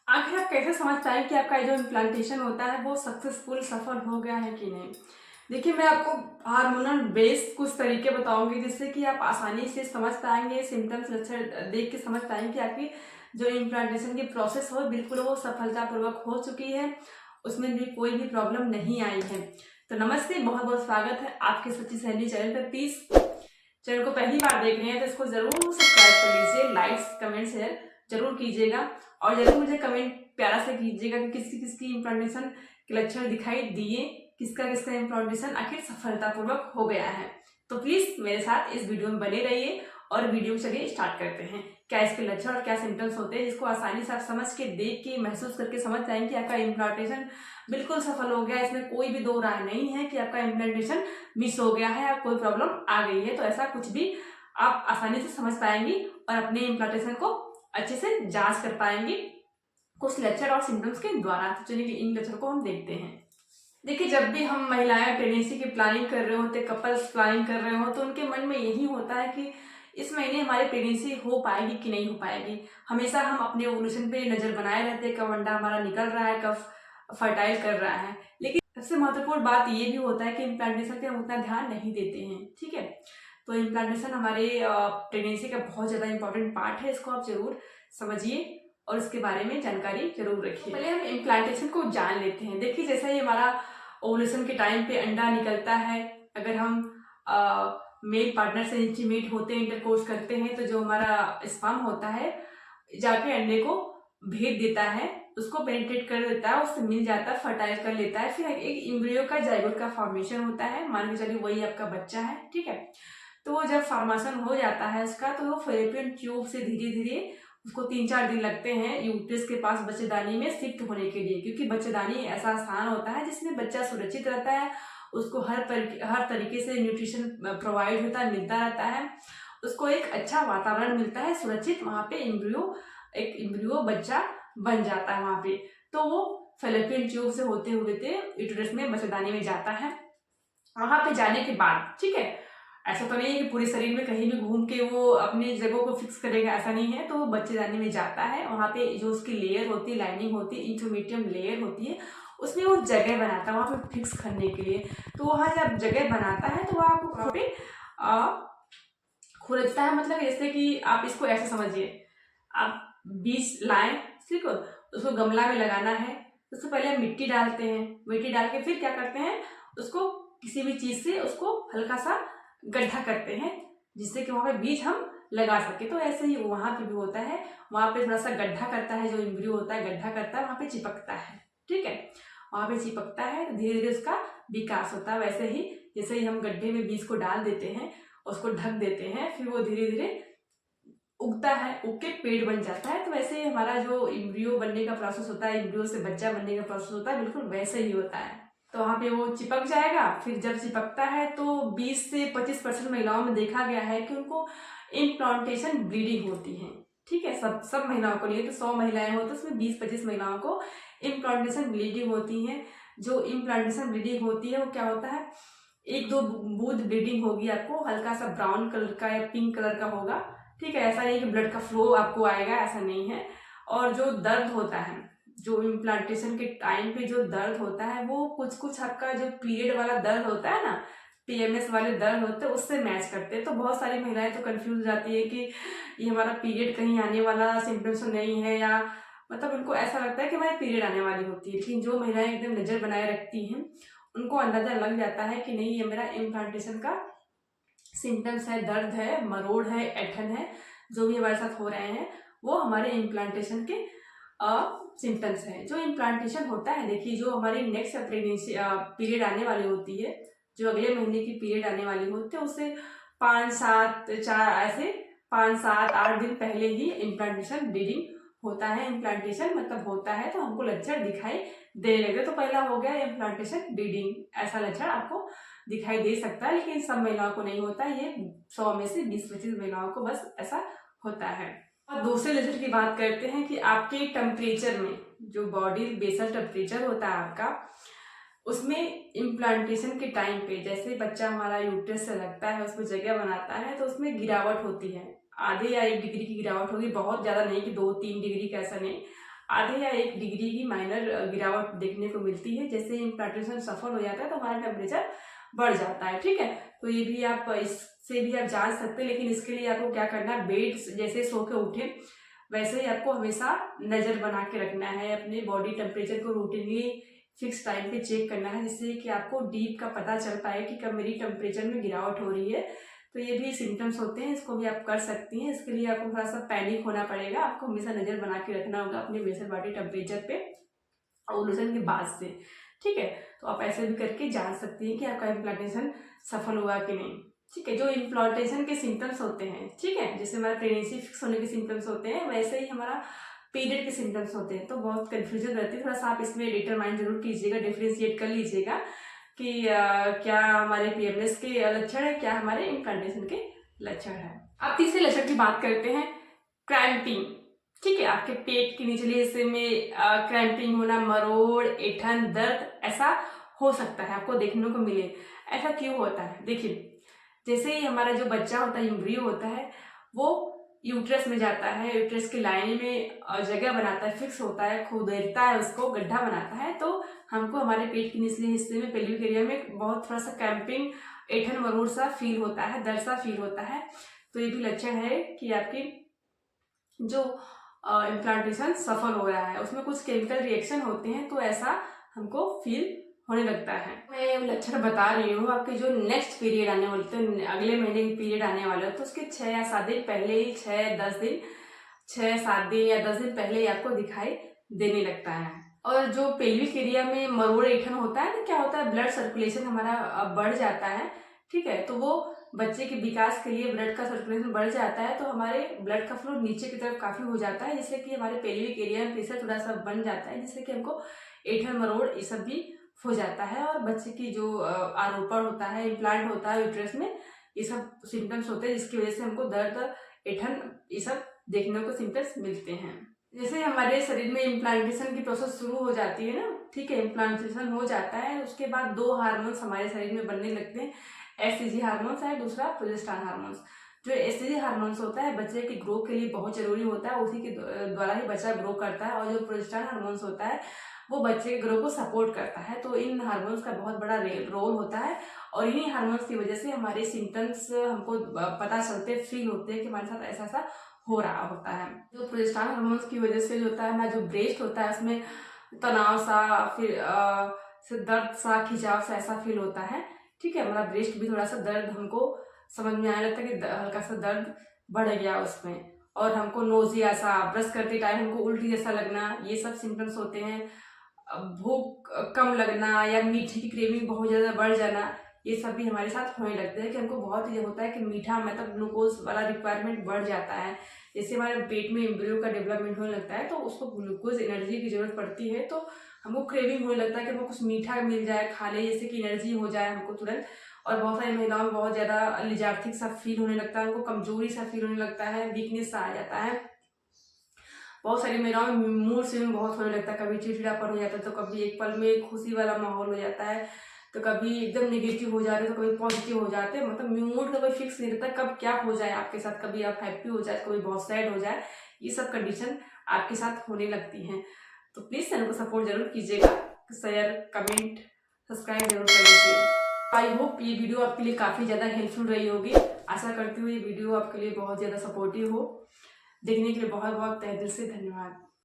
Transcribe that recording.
आखिर आप कैसे समझ पाएँ कि आपका जो इम्प्लांटेशन होता है वो सक्सेसफुल सफल हो गया है कि नहीं? देखिए, मैं आपको हार्मोनल बेस्ड कुछ तरीके बताऊँगी जिससे कि आप आसानी से समझ पाएँगे, सिम्पटम्स लक्षण देख के समझ पाएँगे कि आपकी जो इम्प्लांटेशन की प्रोसेस हो बिल्कुल वो सफलतापूर्वक हो चुकी है, उसमें भी कोई भी प्रॉब्लम नहीं आई है। तो नमस्ते, बहुत-बहुत स्वागत है आपके सच्ची सहेली चैनल पे। प्लीज़ चैनल को पहली बार देख रहे हैं तो इसको ज़रूर सब्सक्राइब कर लीजिए, लाइक्स, कमेंट, शेयर ज़रूर कीजिएगा और ज़रूर मुझे कमेंट प्यारा से कीजिएगा कि किसकी इम्प्लांटेशन के लक्षण दिखाई दिए, किसका इम्प्लांटेशन आखिर सफलतापूर्वक हो गया है। तो प्लीज़ मेरे साथ इस वीडियो में बने रहिए और वीडियो चलिए स्टार्ट करते हैं। क्या इसके लक्षण और क्या सिम्टम्स होते हैं जिसको आसानी से आप समझ के, देख के, महसूस करके समझ जाएंगे कि आपका इम्प्लांटेशन बिल्कुल सफल हो गया। इसमें कोई भी दो राय नहीं है कि आपका इम्प्लांटेशन मिस हो गया है या कोई प्रॉब्लम आ गई है। तो ऐसा कुछ भी आप आसानी से समझ पाएंगी और अपने इम्प्लांटेशन को अच्छे से जांच कर पाएंगी कुछ लक्षण और सिम्टम्स के द्वारा। तो चलिए इन लक्षण को हम देखते हैं। देखिए, जब भी हम महिलाएं प्रेगनेंसी की प्लानिंग कर रहे होते, कपल्स प्लानिंग कर रहे हो, तो उनके मन में यही होता है कि इस महीने हमारी प्रेगनेंसी हो पाएगी कि नहीं हो पाएगी। हमेशा हम अपने ओवुलेशन पे नजर बनाए रहते हैं, कब अंडा हमारा निकल रहा है, कब फर्टाइल कर रहा है। लेकिन सबसे महत्वपूर्ण बात ये भी होता है कि इम्प्लांटेशन पे हम उतना ध्यान नहीं देते हैं। ठीक है, तो इम्प्लांटेशन हमारे प्रेगनेंसी का बहुत ज्यादा इंपॉर्टेंट पार्ट है। इसको आप जरूर समझिए और इसके बारे में जानकारी जरूर रखिए। पहले हम इम्प्लांटेशन को जान लेते हैं। देखिए, जैसा ही हमारा ओवुलेशन के टाइम पे अंडा निकलता है, अगर हम मेल पार्टनर से इंटीमेट होते हैं, इंटरकोर्स करते हैं, तो जो हमारा स्पर्म होता है जाके अंडे को भेद देता है, उसको पेनिट्रेट कर देता है, उससे मिल जाता है, फर्टाइल कर लेता है। फिर एक इम्ब्रियो का, जाइगोट का फॉर्मेशन होता है। मान के चलिए वही आपका बच्चा है। ठीक है, तो वो जब फॉर्मेशन हो जाता है उसका, तो वो फेलोपियन ट्यूब से धीरे धीरे, उसको 3-4 दिन लगते हैं यूट्रस के पास बच्चेदानी में शिफ्ट होने के लिए, क्योंकि बच्चेदानी ऐसा स्थान होता है जिसमें बच्चा सुरक्षित रहता है, उसको हर तरीके से न्यूट्रिशन प्रोवाइड होता है, मिलता रहता है, उसको एक अच्छा वातावरण मिलता है, सुरक्षित। वहां पे एक इम्ब्रियो बच्चा बन जाता है वहां पे। तो वो फेलोपियन ट्यूब से होते हुए यूट्रस में, बच्चेदानी में जाता है। वहां पे जाने के बाद, ठीक है, ऐसा तो नहीं है कि पूरे शरीर में कहीं भी घूम के वो अपनी जगह को फिक्स करेगा, ऐसा नहीं है। तो वो बच्चेदानी में जाता है, वहां पे जो उसकी लेयर होती है, लाइनिंग होती है, इंटरमीडियम लेयर होती है, उसमें वो जगह बनाता है वहां पे फिक्स करने के लिए। तो वहां जब जगह बनाता है तो वहां पे खुरदता है। मतलब जैसे कि आप इसको ऐसे समझिए, आप बीज लाएं, ठीक है, उसको गमला में लगाना है। उससे पहले हम मिट्टी डालते हैं, मिट्टी डाल के फिर क्या करते हैं, उसको किसी भी चीज से उसको हल्का सा गड्ढा करते हैं जिससे कि वहां पे बीज हम लगा सके। तो ऐसे ही वहां पे भी होता है, वहां पे थोड़ा सा गड्ढा करता है, जो इम्ब्रियो होता है गड्ढा करता है, वहां पे चिपकता है। ठीक है, वहां पे चिपकता है, धीरे धीरे उसका विकास होता है। वैसे ही जैसे ही हम गड्ढे में बीज को डाल देते हैं, उसको ढक देते हैं, फिर वो धीरे धीरे उगता है, उग के पेड़ बन जाता है। तो वैसे ही हमारा जो इम्ब्रियो बनने का प्रोसेस होता है, इम्ब्रियो से बच्चा बनने का प्रोसेस होता है, बिल्कुल वैसे ही होता है। तो वहां पे वो चिपक जाएगा। फिर जब चिपकता है तो 20 से 25% महिलाओं में देखा गया है कि उनको इम्प्लांटेशन ब्लीडिंग होती है। ठीक है, सब महिलाओं को नहीं, तो 100 महिलाएं हो तो उसमें 20-25 महिलाओं को इम्प्लांटेशन ब्लीडिंग होती है। जो इम्प्लांटेशन ब्लीडिंग होती है वो क्या होता है, 1-2 बूंद ब्लीडिंग होगी आपको, हल्का सा ब्राउन कलर का या पिंक कलर का होगा। ठीक है, ऐसा नहीं कि ब्लड का फ्लो आपको आएगा, ऐसा नहीं है। और जो दर्द होता है, जो इम्प्लांटेशन के टाइम पे जो दर्द होता है, वो कुछ आपका जो पीरियड वाला दर्द होता है ना, पीएमएस वाले दर्द होते हैं, उससे मैच करते हैं। तो बहुत सारी महिलाएं तो कंफ्यूज हो जाती है कि ये हमारा पीरियड कहीं आने वाला सिम्टम्स नहीं है, या मतलब उनको ऐसा लगता है कि हमारी पीरियड आने वाली होती है। लेकिन जो महिलाएं एकदम नजर बनाए रखती हैं, उनको अंदाजा लग जाता है कि नहीं, ये मेरा इम्प्लांटेशन का सिम्टम्स है, दर्द है, मरोड़ है, ऐठन है, जो भी हमारे साथ हो रहे हैं वो हमारे इम्प्लांटेशन के सिम्टम्स हैं। जो इम्प्लांटेशन होता है, देखिए, जो हमारी नेक्स्ट प्रेगनेंसी पीरियड आने वाली होती है, जो अगले महीने की पीरियड आने वाली होती है, उससे 5-7 दिन पहले ही इम्प्लांटेशन ब्लीडिंग होता है। इम्प्लांटेशन मतलब होता है तो हमको लक्षण दिखाई देने लगे। तो पहला हो गया इम्प्लांटेशन ब्लीडिंग, ऐसा लक्षण आपको दिखाई दे सकता है, लेकिन सब महिलाओं को नहीं होता। ये 100 में से 20-25 महिलाओं को बस ऐसा होता है। और दूसरे लक्षण की बात करते हैं कि आपके टेम्परेचर में, जो बॉडी बेसल टेम्परेचर होता है आपका, उसमें इम्प्लांटेशन के टाइम पे, जैसे बच्चा हमारा यूट्रस से लगता है, उसमें जगह बनाता है, तो उसमें गिरावट होती है। आधे या 1 डिग्री की गिरावट होगी, बहुत ज्यादा नहीं कि 2-3 डिग्री का, ऐसा नहीं, आधे या 1 डिग्री की माइनर गिरावट देखने को मिलती है। जैसे इम्प्लांटेशन सफल हो जाता है तो हमारा टेम्परेचर बढ़ जाता है, ठीक है। तो ये भी आप इससे भी आप जान सकते हैं, लेकिन इसके लिए आपको क्या करना है, बेड जैसे सो के उठे वैसे ही आपको हमेशा नज़र बना के रखना है, अपने बॉडी टेम्परेचर को रूटीनली फिक्स टाइम पे चेक करना है, जिससे कि आपको डीप का पता चल पाए कि कब मेरी टेम्परेचर में गिरावट हो रही है। तो ये भी सिम्टम्स होते हैं, इसको भी आप कर सकती हैं। इसके लिए आपको थोड़ा सा पैनिक होना पड़ेगा, आपको हमेशा नज़र बना के रखना होगा अपने बेसल बॉडी टेम्परेचर पे ओवुलेशन के बाद से, ठीक है। तो आप ऐसे भी करके जान सकती हैं कि आपका इम्प्लांटेशन सफल हुआ कि नहीं, ठीक है। जो इम्प्लांटेशन के सिम्टम्स होते हैं, ठीक है, जैसे हमारा प्रेगनेंसी फिक्स होने के सिम्टम्स होते हैं, वैसे ही हमारा पीरियड के सिम्टम्स होते हैं। तो बहुत कन्फ्यूजन रहती है, थोड़ा सा आप इसमें डिटरमाइन जरूर कीजिएगा, डिफ्रेंशिएट कर लीजिएगा कि क्या हमारे पीएमएस के लक्षण है, क्या हमारे इम्प्लांटेशन के लक्षण है। अब तीसरे लक्षण की बात करते हैं, क्रैम्पिंग, ठीक है। आपके पेट के निचले हिस्से में क्रैम्पिंग होना, मरोड़, ऐंठन, दर्द ऐसा हो सकता है, आपको देखने को मिले। ऐसा क्यों होता है? देखिए, जैसे ही हमारा जो बच्चा होता है, एम्ब्रियो होता है, वो यूट्रस में जाता है, यूट्रस की लाइन में जगह बनाता है, फिक्स होता है, खोदता है, उसको गड्ढा बनाता है, तो हमको हमारे पेट के निचले हिस्से में, पेल्विक एरिया में बहुत थोड़ा सा क्रैम्पिंग, ऐंठन मरोड़ सा फील होता है, दर्द सा फील होता है। तो ये भी लक्षण है कि आपकी जो इम्प्लांटेशन सफल हो रहा है, उसमें कुछ केमिकल रिएक्शन होते हैं, तो ऐसा हमको फील होने लगता है। मैं लक्षण बता रही हूँ, आपके जो नेक्स्ट पीरियड आने वाले, तो अगले महीने की पीरियड आने वाले हो, तो उसके 6 या 7 दिन पहले ही, 6-10 दिन, 6-7 दिन या 10 दिन पहले ही आपको दिखाई देने लगता है। और जो पेल्विक एरिया में मरोड़ ऐंठन होता है ना, क्या होता है, ब्लड सर्कुलेशन हमारा बढ़ जाता है, ठीक है। तो वो बच्चे के विकास के लिए ब्लड का सर्कुलेशन बढ़ जाता है, तो हमारे ब्लड का फ्लो नीचे की तरफ काफ़ी हो जाता है, जिससे कि हमारे पेल्विक एरिया में प्रेशर थोड़ा सा बन जाता है, जिससे कि हमको ऐंठन मरोड़ ये सब भी हो जाता है। और बच्चे की जो आरोपण होता है, इम्प्लांट होता है यूट्रस में, ये सब सिम्टम्स होते हैं, जिसकी वजह से हमको दर्द, ऐंठन ये सब देखने को सिम्टम्स मिलते हैं। जैसे हमारे शरीर में इम्प्लांटेशन की प्रोसेस शुरू हो जाती है ना, ठीक है, इम्प्लांटेशन हो जाता है, उसके बाद 2 हार्मोन्स हमारे शरीर में बनने लगते हैं। एससीजी हार्मोन्स है, दूसरा प्रोजेस्टेरोन हार्मोन्स। जो एससीजी हार्मोन्स होता है बच्चे के ग्रो के लिए बहुत जरूरी होता है, उसी के द्वारा ही बच्चा ग्रो करता है। और जो प्रोजेस्टेरोन हार्मोन्स होता है वो बच्चे के ग्रो को सपोर्ट करता है। तो इन हार्मोन्स का बहुत बड़ा रोल होता है, और इन्हीं हार्मोन्स की वजह से हमारे सिम्टम्स हमको पता चलते, फील होते हैं कि हमारे साथ ऐसा ऐसा हो रहा होता है। जो प्रोजेस्टेरोन हार्मोन्स की वजह से जो होता है ना, जो ब्रेस्ट होता है उसमें तनाव सा, फिर दर्द सा, खिंचाव सा ऐसा फील होता है, ठीक है। हमारा ब्रेस्ट भी थोड़ा सा दर्द हमको समझ में आने लगता है कि हल्का सा दर्द बढ़ गया उसमें, और हमको नोजिया सा, ब्रश करते टाइम हमको उल्टी जैसा लगना, ये सब सिम्टम्स होते हैं। भूख कम लगना या मीठे की क्रेविंग बहुत ज़्यादा बढ़ जाना, ये सब भी हमारे साथ होने लगते हैं कि हमको बहुत ये होता है कि मीठा, मतलब ग्लूकोज वाला रिक्वायरमेंट बढ़ जाता है। जैसे हमारे पेट में एम्ब्रियो का डेवलपमेंट होने लगता है, तो उसको ग्लूकोज एनर्जी की जरूरत पड़ती है, तो हमको क्रेविंग होने लगता है कि हमको कुछ मीठा मिल जाए, खा ले, जैसे कि एनर्जी हो जाए हमको तुरंत। और बहुत सारी महिलाओं में बहुत ज़्यादा लिजार्थिक सा फील होने लगता है, उनको कमजोरी सा फील होने लगता है, वीकनेस सा आ जाता है। बहुत सारी महिलाओं में मूड स्विंग बहुत होने लगता है, कभी चिड़चिड़ापन हो जाता है, तो कभी एक पल में खुशी वाला माहौल हो जाता है, तो कभी एकदम नेगेटिव हो जाते हैं, तो कभी पॉजिटिव हो जाते हैं। मतलब मूड का कोई फिक्स नहीं रहता, कब क्या हो जाए आपके साथ, कभी आप हैप्पी हो जाए, कभी बहुत सैड हो जाए, ये सब कंडीशन आपके साथ होने लगती हैं। तो प्लीज़ चैनल को सपोर्ट जरूर कीजिएगा, शेयर, कमेंट, सब्सक्राइब जरूर कर लीजिए। आई होप ये वीडियो आपके लिए काफ़ी ज़्यादा हेल्पफुल रही होगी। आशा करती हूँ ये वीडियो आपके लिए बहुत ज़्यादा सपोर्टिव हो। देखने के लिए बहुत बहुत तहे दिल से धन्यवाद।